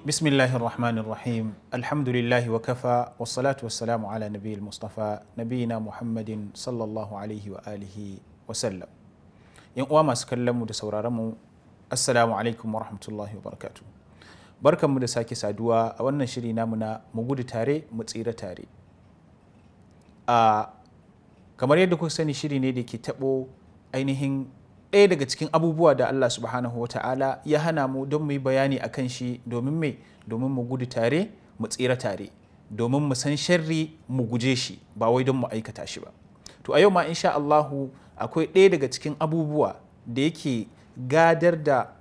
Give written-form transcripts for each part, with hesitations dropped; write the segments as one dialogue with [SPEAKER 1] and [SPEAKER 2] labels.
[SPEAKER 1] بسم الله الرحمن الرحيم الحمد لله وكفى والصلاة والسلام على نبي المصطفى نبينا محمد صلى الله عليه وآله وسلم yan uwa masu kallon mu da sauraron mu assalamu alaikum wa rahmatullahi wa barakatuh barkanmu da sake saduwa a wannan shiri namu na mu gudu tare mu tsira tare kamar yadda kuka sani shiri ne da ke tabo ainihin ɗaya daga cikin abubuwa da Allah subhanahu wa ta'ala ya hana mu don mu yi bayani a kan shi domin mu gudu tare mu tsira tare domin mu san sharri mu guje shi ba wai don mu aikata shi ba. To a yau ma insha Allahu akwai ɗaya daga cikin abubuwa da yake gadar da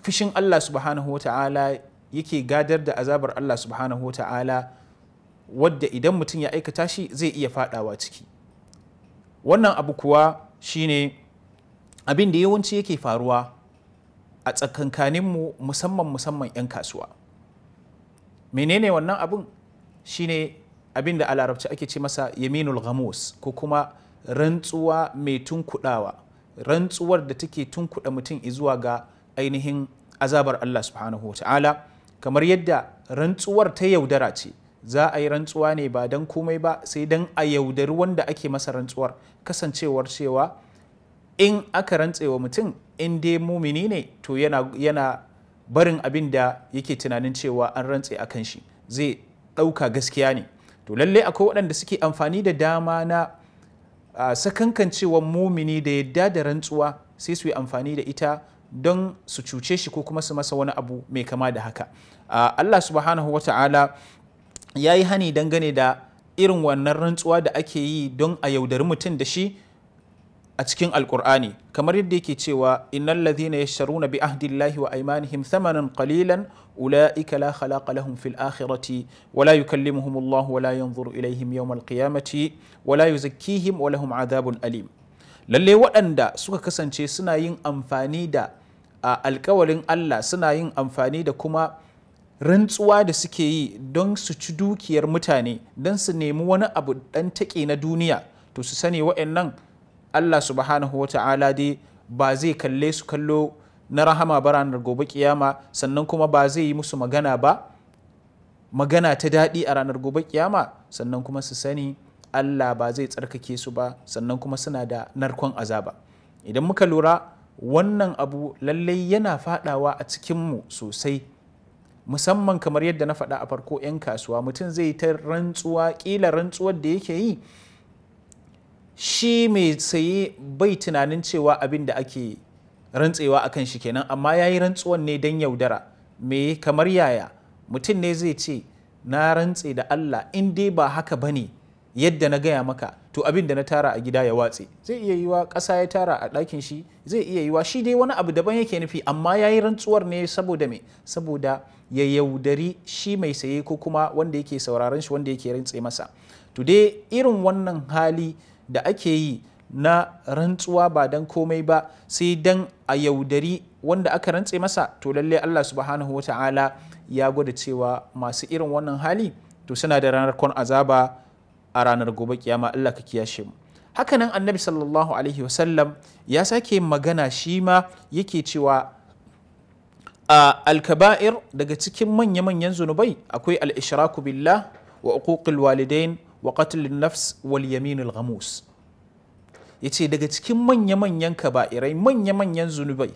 [SPEAKER 1] fishin Allah subhanahu wa ta'ala, yake gadar da azabar Allah subhanahu wa ta'ala, wadda idan mutum ya aikata shi zai iya fadawa ciki. Wannan abu kuwa shine abin da yawanci yake faruwa a tsakankaninmu musamman 'yan kasuwa. Menene wannan abin? Shine abin da a larabci ake ce masa yaminul ghamus, ko kuma rantsuwa mai tunkuɗawa, rantsuwar da take tunkuɗa mutum zuwa ga ainihin azabar Allah subhanahu wa ta'ala, kamar yadda rantsuwar ta yaudara ce. Za a yi rantsuwa ne ba don komai ba sai don a yaudari wanda ake masa rantsuwar, kasancewar cewa in aka rantsewa mutum in dai mumini ne to yana barin abin da yake tunanin cewa an rantse a kan shi, zai ɗauka gaskiya ne. To lallai akwai waɗanda suke amfani da dama na sakankancewa mumini da yadda da rantsuwa, sai su yi amfani da ita don su cuce shi ko kuma su masa wani abu mai kama da haka. Allah subhanahu wa ta'ala ya yi hani dangane da irin wannan rantsuwa da ake yi don a yaudari mutum da shi a cikin alkur'ani, kamar yadda yake cewa innal ladhina yashtaruna bi ahdillahi wa aymanihim thamanan qalilan ulaika la khalaqa lahum fil akhirati wa la yukallimuhum Allah wa la yanzuru ilayhim yawm alqiyamati wa la yuzakkihim wa lahum adhabun alim. Lalle waɗanda suka kasance suna yin amfani da alkawarin Allah, suna yin amfani da kuma rantsuwa da suke yi don su ci dukiyar mutane, don su nemi wani abu ɗan taƙi na duniya, to su sani waɗannan Allah subhanahu wa ta'ala dai ba zai kalle su kallo na rahama ba ranar gobe kiyama, sannan kuma ba zai yi musu magana ba, magana ta daɗi a ranar gobe kiyama, sannan kuma su sani Allah ba zai tsarkake su ba, sannan kuma suna da narkon azaba. Idan muka lura wannan abu lallai yana faɗawa a cikinmu sosai, musamman kamar yadda na faɗa a farko 'yan kasuwa. Mutum zai ta rantsuwa, ƙila rantsuwar da yake yi shi mai saye bai tunanin cewa abin da ake rantsewa akan shi kenan, amma ya yi rantsuwan ne don yaudara. Me kamar yaya mutum ne zai ce na rantse da Allah in dai ba haka bane yadda na gaya maka, to abin da na tara a gida ya watse. Zai iya yiwa ƙasa ya tara a ɗakin shi, zai iya yiwa shi dai wani abu daban yake nufi, amma ya yi rantsuwar ne saboda me? Saboda ya yaudari shi mai saye ko kuma wanda yake sauraron shi, wanda yake rantse masa. To dai irin wannan hali da ake yi na rantsuwa ba don komai ba sai don a yaudari wanda aka rantse masa, to lalle Allah subhanahu wa ta'ala ya gwada cewa masu irin wannan hali to suna da ranar kon azaba a ranar gobe kiyama. Allah ka kiyashe mu. Hakanan annabi sallallahu alaihi wasallam ya sake magana, shi ma yake cewa al-kaba'ir, daga cikin manya-manyan zunubai akwai al-ishraku billah wa uquqil walidain wa qatlin nafs wal yaminul ghamus. Yace daga cikin manya-manyan kaba'irai, manya-manyan zunubai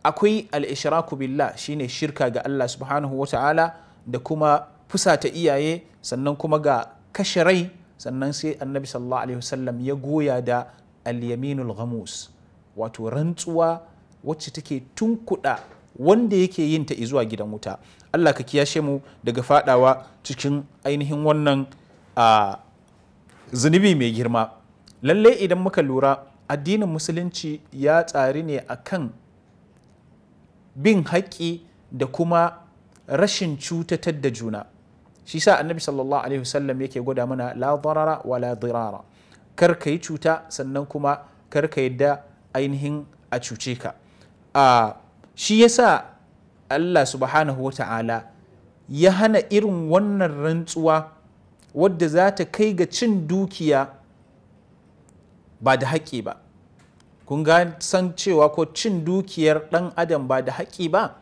[SPEAKER 1] akwai al-ishraku billah, shine shirka ga Allah subhanahu wa ta'ala, da kuma fusata iyaye, sannan kuma ga kashe rai. Sannan sai annabi sallallahu alaihi wasallam ya goya da al-yaminul ghamus, wato rantsuwa wacce take tunkuɗa wanda yake yin ta zuwa gidan wuta. Allah ka kiyashe mu daga fadawa cikin ainihin wannan zunubi mai girma. Lalle idan muka lura addinin musulunci ya tsari ne akan bin haƙƙi da kuma rashin cutatar da juna. Shi sa annabi sallallahu alaihi wasallam yake gwada mana la darara wa la dirara, kar ka yi cuta sannan kuma kar ka yadda ainihin a cuce ka. Shi yasa Allah subhanahu wa ta'ala ya hana irin wannan rantsuwa wadda za ta kai ga cin dukiya ba da haƙƙi ba. kun ga san cewa ko cin dukiyar ɗan adam ba da haƙƙi ba,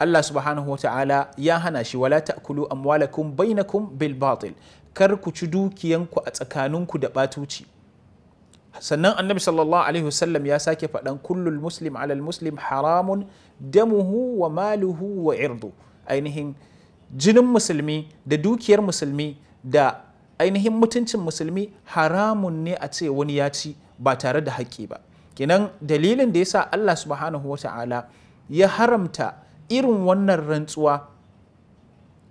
[SPEAKER 1] Allah subhanahu wa ta'ala ya hana shi, wala ta'kulu amwalakum bainakum bil batil, kar ku ci dukiyanku a tsakaninku da batuci. Sannan annabi sallallahu alaihi wasallam ya sake faɗan kullul muslim alal muslim haramun damuhu wa maluhu wa irdu, ainihin jinin musulmi da dukiyar musulmi da ainihin mutuncin musulmi haramun ne a ce wani ya ci ba tare da haƙƙi ba. Kenan dalilin da yasa Allah subhanahu wa ta'ala ya haramta irin wannan rantsuwa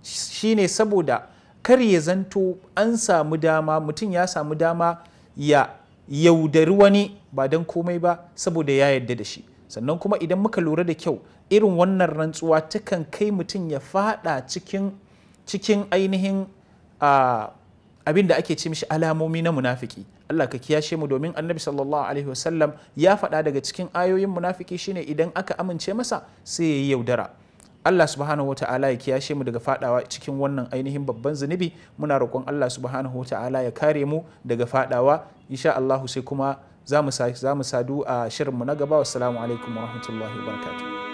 [SPEAKER 1] shine saboda kar ya zanto an samu dama, mutum ya samu dama ya yaudari wani ba don komai ba saboda ya yarda da shi. Sannan kuma idan muka lura da kyau, irin wannan rantsuwa takan kai mutum ya fada cikin ainihin abin da ake ce mishi alamomi na munafiki. Allah ka kiyashe mu, domin annabi sallallahu alaihi wasallam ya faɗa daga cikin ayoyin munafiki shine idan aka amince masa sai ya yi yaudara. Allah subhanahu wa ta'ala ya kiyashe mu daga fadawa cikin wannan ainihin babban zunubi. Muna roƙon Allah subhanahu wa ta'ala ya kare mu daga fadawa. Insha Allah sai kuma za mu sadu a shirinmu na gaba. Wassalamu alaikum wa rahmatullahi wa barakatuh.